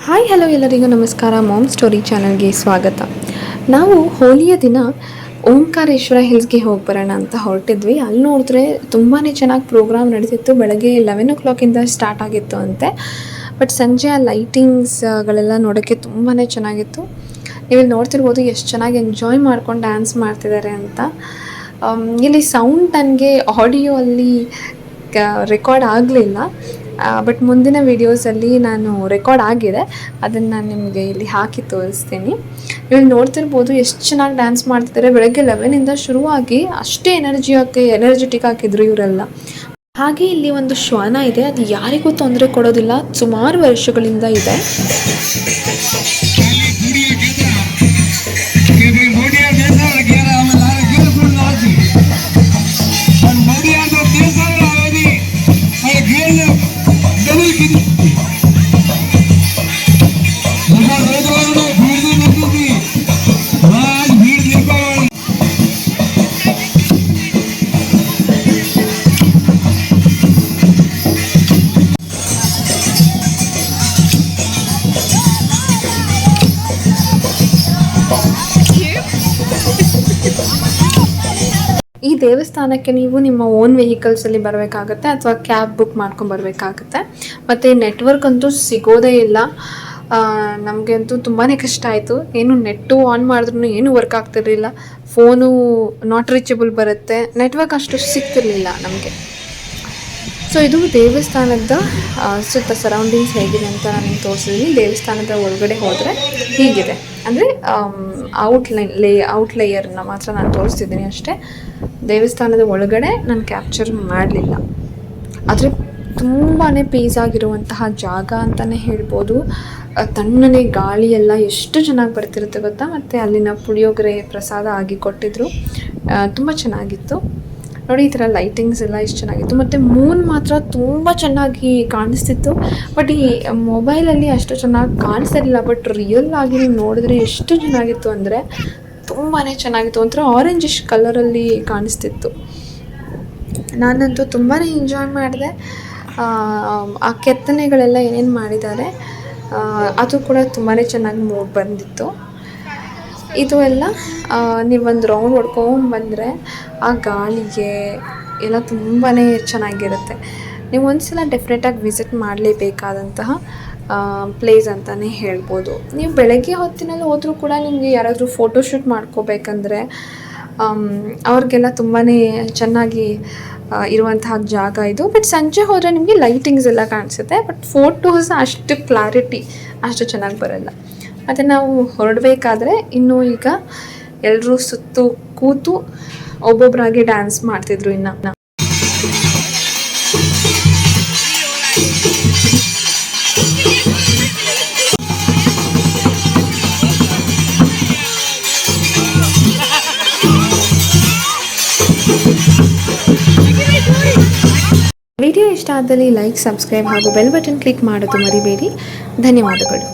Hi hello ಎಲ್ಲರಿಗೂ ನಮಸ್ಕಾರ. Ma'am story ಚಾನಲ್ಗೆ ಸ್ವಾಗತ. ನಾವು ಹೋಲಿಯ ದಿನ ಓಂಕಾರೇಶ್ವರ ಹಿಲ್ಸ್ಗೆ ಹೋಗಿ ಬರೋಣ ಅಂತ ಹೊರಟಿದ್ವಿ. ಅಲ್ಲಿ ನೋಡಿದ್ರೆ ತುಂಬಾ ಚೆನ್ನಾಗಿ ಪ್ರೋಗ್ರಾಮ್ ನಡೀತಿತ್ತು. ಬೆಳಗ್ಗೆ 11 o'clock ಸ್ಟಾರ್ಟ್ ಆಗಿತ್ತು ಅಂತೆ. ಬಟ್ ಸಂಜೆ ಆ ಲೈಟಿಂಗ್ಸ್ಗಳೆಲ್ಲ ನೋಡೋಕ್ಕೆ ತುಂಬಾ ಚೆನ್ನಾಗಿತ್ತು. ನೀವಿಲ್ಲಿ ನೋಡ್ತಿರ್ಬೋದು ಎಷ್ಟು ಚೆನ್ನಾಗಿ ಎಂಜಾಯ್ ಮಾಡ್ಕೊಂಡು ಡ್ಯಾನ್ಸ್ ಮಾಡ್ತಿದ್ದಾರೆ ಅಂತ. ಇಲ್ಲಿ ಸೌಂಡ್ ನನಗೆ ಆಡಿಯೋ ಅಲ್ಲಿ ರೆಕಾರ್ಡ್ ಆಗಲಿಲ್ಲ. ಬಟ್ ಮುಂದಿನ ವೀಡಿಯೋಸಲ್ಲಿ ನಾನು ರೆಕಾರ್ಡ್ ಆಗಿದೆ, ಅದನ್ನು ನಾನು ನಿಮಗೆ ಇಲ್ಲಿ ಹಾಕಿ ತೋರಿಸ್ತೀನಿ. ಇಲ್ಲಿ ನೋಡ್ತಿರ್ಬೋದು ಎಷ್ಟು ಚೆನ್ನಾಗಿ ಡ್ಯಾನ್ಸ್ ಮಾಡ್ತಿದ್ದಾರೆ. ಬೆಳಗ್ಗೆ 11 ಶುರುವಾಗಿ ಅಷ್ಟೇ ಎನರ್ಜೆಟಿಕ್ ಆಗಿದ್ರು ಇವರೆಲ್ಲ. ಹಾಗೆ ಇಲ್ಲಿ ಒಂದು ಶ್ವಾನ ಇದೆ, ಅದು ಯಾರಿಗೂ ತೊಂದರೆ ಕೊಡೋದಿಲ್ಲ, ಸುಮಾರು ವರ್ಷಗಳಿಂದ ಇದೆ. ಈ ದೇವಸ್ಥಾನಕ್ಕೆ ನೀವು ನಿಮ್ಮ ಓನ್ ವೆಹಿಕಲ್ಸಲ್ಲಿ ಬರಬೇಕಾಗತ್ತೆ ಅಥವಾ ಕ್ಯಾಬ್ ಬುಕ್ ಮಾಡ್ಕೊಂಡು ಬರಬೇಕಾಗತ್ತೆ. ಮತ್ತು ನೆಟ್ವರ್ಕ್ ಅಂತೂ ಸಿಗೋದೇ ಇಲ್ಲ. ನಮಗೆ ಅಂತೂ ತುಂಬಾ ಕಷ್ಟ ಆಯಿತು. ಏನು ನೆಟ್ಟು ಆನ್ ಮಾಡಿದ್ರೂ ಏನೂ ವರ್ಕ್ ಆಗ್ತಿರಲಿಲ್ಲ. ಫೋನು ನಾಟ್ ರೀಚಬಲ್ ಬರುತ್ತೆ, ನೆಟ್ವರ್ಕ್ ಅಷ್ಟು ಸಿಗ್ತಿರ್ಲಿಲ್ಲ ನಮಗೆ. ಸೊ ಇದು ದೇವಸ್ಥಾನದ ಸುತ್ತ ಸರೌಂಡಿಂಗ್ಸ್ ಹೇಗಿದೆ ಅಂತ ನಾನು ತೋರಿಸಿದ್ದೀನಿ. ದೇವಸ್ಥಾನದ ಒಳಗಡೆ ಹೋದರೆ ಹೀಗಿದೆ, ಅಂದರೆ ಔಟ್ಲೇಯರ್ನ ಮಾತ್ರ ನಾನು ತೋರಿಸ್ತಿದ್ದೀನಿ ಅಷ್ಟೇ. ದೇವಸ್ಥಾನದ ಒಳಗಡೆ ನಾನು ಕ್ಯಾಪ್ಚರ್ ಮಾಡಲಿಲ್ಲ. ಆದರೆ ತುಂಬಾ ಪೀಸ್ ಆಗಿರುವಂತಹ ಜಾಗ ಅಂತಲೇ ಹೇಳ್ಬೋದು. ತಣ್ಣನೆ ಗಾಳಿ ಎಲ್ಲ ಎಷ್ಟು ಚೆನ್ನಾಗಿ ಬರ್ತಿರುತ್ತೆ ಗೊತ್ತಾ. ಮತ್ತು ಅಲ್ಲಿನ ಪುಳಿಯೋಗರೆ ಪ್ರಸಾದ ಆಗಿ ಕೊಟ್ಟಿದ್ದರು, ತುಂಬ ಚೆನ್ನಾಗಿತ್ತು ನೋಡಿ. ಈ ಥರ ಲೈಟಿಂಗ್ಸ್ ಎಲ್ಲ ಎಷ್ಟು ಚೆನ್ನಾಗಿತ್ತು. ಮತ್ತು ಮೂನ್ ಮಾತ್ರ ತುಂಬ ಚೆನ್ನಾಗಿ ಕಾಣಿಸ್ತಿತ್ತು. ಬಟ್ ಈ ಮೊಬೈಲಲ್ಲಿ ಅಷ್ಟು ಚೆನ್ನಾಗಿ ಕಾಣಿಸ್ತಿರಲಿಲ್ಲ. ಬಟ್ ರಿಯಲ್ ಆಗಿ ನೀವು ನೋಡಿದ್ರೆ ಎಷ್ಟು ಚೆನ್ನಾಗಿತ್ತು ಅಂದರೆ ತುಂಬಾ ಚೆನ್ನಾಗಿತ್ತು. ಒಂಥರ ಆರೆಂಜಿಶ್ ಕಲರಲ್ಲಿ ಕಾಣಿಸ್ತಿತ್ತು. ನಾನಂತೂ ತುಂಬಾ ಎಂಜಾಯ್ ಮಾಡಿದೆ. ಆ ಕೆತ್ತನೆಗಳೆಲ್ಲ ಏನೇನು ಮಾಡಿದ್ದಾರೆ ಅದು ಕೂಡ ತುಂಬಾ ಚೆನ್ನಾಗಿ ಮೂಡ್ ಬಂದಿತ್ತು. ಇದು ಎಲ್ಲ ನೀವೊಂದು ರೌಂಡ್ ಹೊಡ್ಕೊಂಡ್ಬಂದರೆ ಆ ಗಾಳಿಗೆ ಎಲ್ಲ ತುಂಬಾ ಚೆನ್ನಾಗಿರುತ್ತೆ. ನೀವು ಒಂದ್ಸಲ ಡೆಫಿನೆಟಾಗಿ ವಿಸಿಟ್ ಮಾಡಲೇಬೇಕಾದಂತಹ ಪ್ಲೇಸ್ ಅಂತಲೇ ಹೇಳ್ಬೋದು. ನೀವು ಬೆಳಗ್ಗೆ ಹೊತ್ತಿನಲ್ಲಿ ಹೋದರೂ ಕೂಡ ನಿಮಗೆ ಯಾರಾದರೂ ಫೋಟೋಶೂಟ್ ಮಾಡ್ಕೋಬೇಕಂದ್ರೆ ಅವ್ರಿಗೆಲ್ಲ ತುಂಬಾ ಚೆನ್ನಾಗಿ ಇರುವಂತಹ ಜಾಗ ಇದು. ಬಟ್ ಸಂಜೆ ಹೋದರೆ ನಿಮಗೆ ಲೈಟಿಂಗ್ಸ್ ಎಲ್ಲ ಕಾಣಿಸುತ್ತೆ, ಬಟ್ ಫೋಟೋಸ್ ಅಷ್ಟು ಕ್ಲಾರಿಟಿ ಅಷ್ಟು ಚೆನ್ನಾಗಿ ಬರೋಲ್ಲ. ಮತ್ತು ನಾವು ಹೊರಡಬೇಕಾದ್ರೆ ಇನ್ನೂ ಈಗ ಎಲ್ಲರೂ ಸುತ್ತು ಕೂತು ಒಬ್ಬೊಬ್ಬರಾಗಿ ಡ್ಯಾನ್ಸ್ ಮಾಡ್ತಿದ್ರು. ಇನ್ನು ವಿಡಿಯೋ ಇಷ್ಟ ಆದಲ್ಲಿ ಲೈಕ್, ಸಬ್ಸ್ಕ್ರೈಬ್ ಹಾಗೂ ಬೆಲ್ ಬಟನ್ ಕ್ಲಿಕ್ ಮಾಡೋದು ಮರಿಬೇಡಿ. ಧನ್ಯವಾದಗಳು.